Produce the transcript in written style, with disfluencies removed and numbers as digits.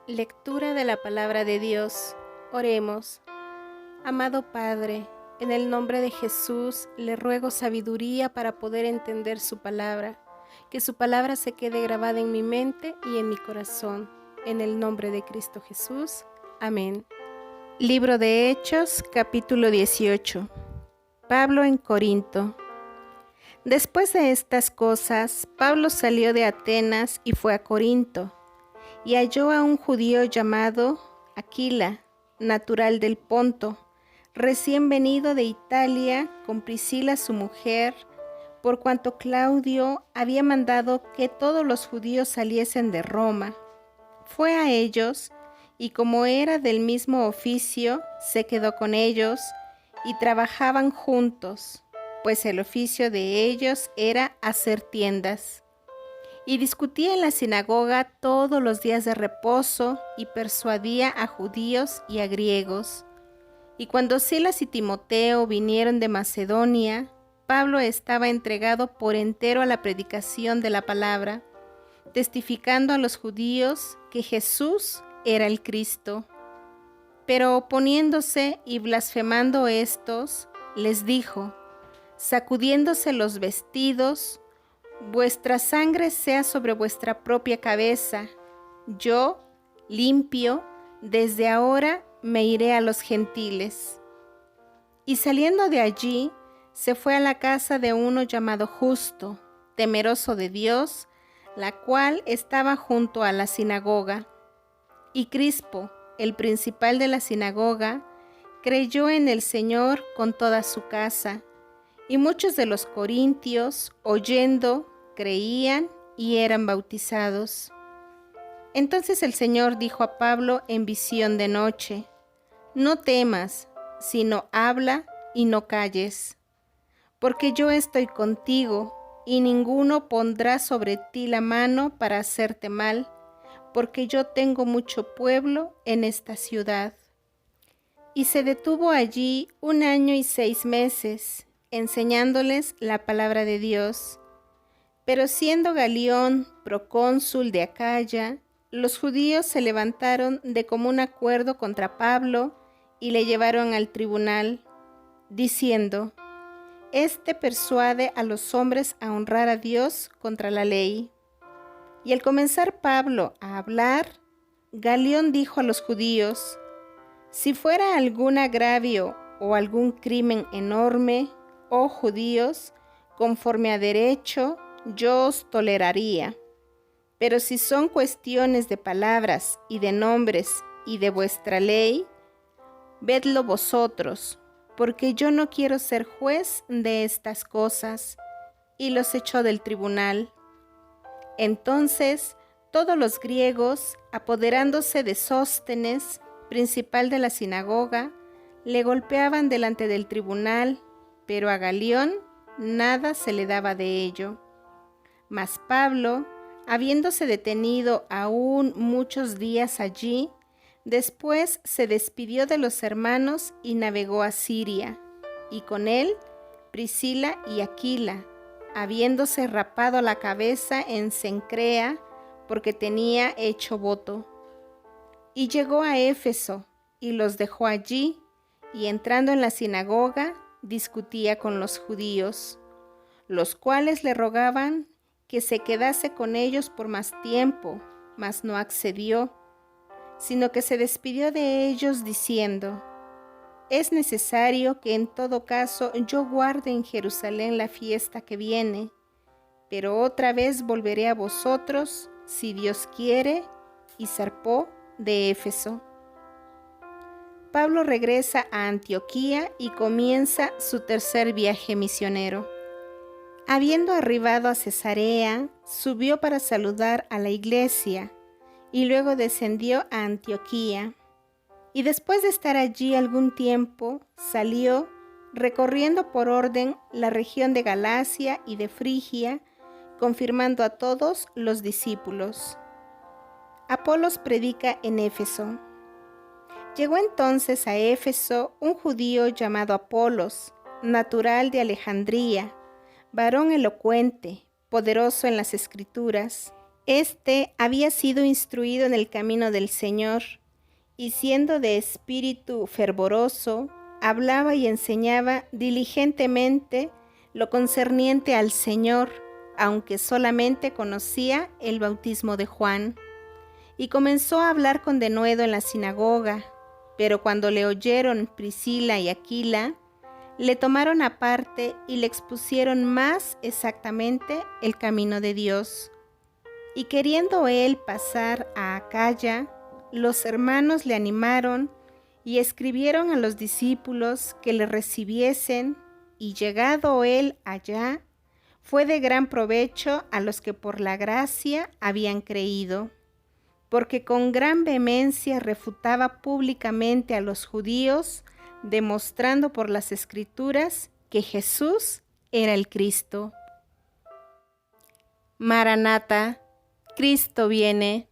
Lectura de la palabra de Dios. Oremos. Amado Padre, en el nombre de Jesús, le ruego sabiduría para poder entender su palabra, que su palabra se quede grabada en mi mente y en mi corazón. En el nombre de Cristo Jesús. Amén. Libro de Hechos, capítulo 18. Pablo en Corinto. Después de estas cosas, Pablo salió de Atenas y fue a Corinto, y halló a un judío llamado Aquila, natural del Ponto, recién venido de Italia con Priscila su mujer, por cuanto Claudio había mandado que todos los judíos saliesen de Roma. Fue a ellos, y como era del mismo oficio, se quedó con ellos, y trabajaban juntos, pues el oficio de ellos era hacer tiendas. Y discutía en la sinagoga todos los días de reposo y persuadía a judíos y a griegos. Y cuando Silas y Timoteo vinieron de Macedonia, Pablo estaba entregado por entero a la predicación de la palabra, testificando a los judíos que Jesús era el Cristo. Pero oponiéndose y blasfemando estos, les dijo, sacudiéndose los vestidos, vuestra sangre sea sobre vuestra propia cabeza. Yo, limpio, desde ahora me iré a los gentiles. Y saliendo de allí, se fue a la casa de uno llamado Justo, temeroso de Dios, la cual estaba junto a la sinagoga. Y Crispo, el principal de la sinagoga, creyó en el Señor con toda su casa. Y muchos de los corintios, oyendo, creían y eran bautizados. Entonces el Señor dijo a Pablo en visión de noche, no temas, sino habla y no calles, porque yo estoy contigo, y ninguno pondrá sobre ti la mano para hacerte mal, porque yo tengo mucho pueblo en esta ciudad. Y se detuvo allí 1 año y 6 meses, enseñándoles la palabra de Dios. Pero siendo Galión procónsul de Acaya, los judíos se levantaron de común acuerdo contra Pablo y le llevaron al tribunal, diciendo, este persuade a los hombres a honrar a Dios contra la ley. Y al comenzar Pablo a hablar, Galión dijo a los judíos, si fuera algún agravio o algún crimen enorme, oh judíos, conforme a derecho, yo os toleraría. Pero si son cuestiones de palabras y de nombres y de vuestra ley, vedlo vosotros, porque yo no quiero ser juez de estas cosas. Y los echó del tribunal. Entonces todos los griegos, apoderándose de Sóstenes, principal de la sinagoga, le golpeaban delante del tribunal, pero a Galión nada se le daba de ello. Mas Pablo, habiéndose detenido aún muchos días allí, después se despidió de los hermanos y navegó a Siria, y con él Priscila y Aquila, habiéndose rapado la cabeza en Cencrea, porque tenía hecho voto. Y llegó a Éfeso, y los dejó allí, y entrando en la sinagoga, discutía con los judíos, los cuales le rogaban que se quedase con ellos por más tiempo, mas no accedió, sino que se despidió de ellos diciendo, es necesario que en todo caso yo guarde en Jerusalén la fiesta que viene, pero otra vez volveré a vosotros, si Dios quiere, y zarpó de Éfeso. Pablo regresa a Antioquía y comienza su tercer viaje misionero. Habiendo arribado a Cesarea, subió para saludar a la iglesia y luego descendió a Antioquía. Y después de estar allí algún tiempo, salió, recorriendo por orden la región de Galacia y de Frigia, confirmando a todos los discípulos. Apolos predica en Éfeso. Llegó entonces a Éfeso un judío llamado Apolos, natural de Alejandría, varón elocuente, poderoso en las Escrituras, Este había sido instruido en el camino del Señor, y siendo de espíritu fervoroso, hablaba y enseñaba diligentemente lo concerniente al Señor, aunque solamente conocía el bautismo de Juan. Y comenzó a hablar con denuedo en la sinagoga, pero cuando le oyeron Priscila y Aquila, le tomaron aparte y le expusieron más exactamente el camino de Dios. Y queriendo él pasar a Acaya, los hermanos le animaron y escribieron a los discípulos que le recibiesen, y llegado él allá, fue de gran provecho a los que por la gracia habían creído, porque con gran vehemencia refutaba públicamente a los judíos, demostrando por las Escrituras que Jesús era el Cristo. Maranata, Cristo viene.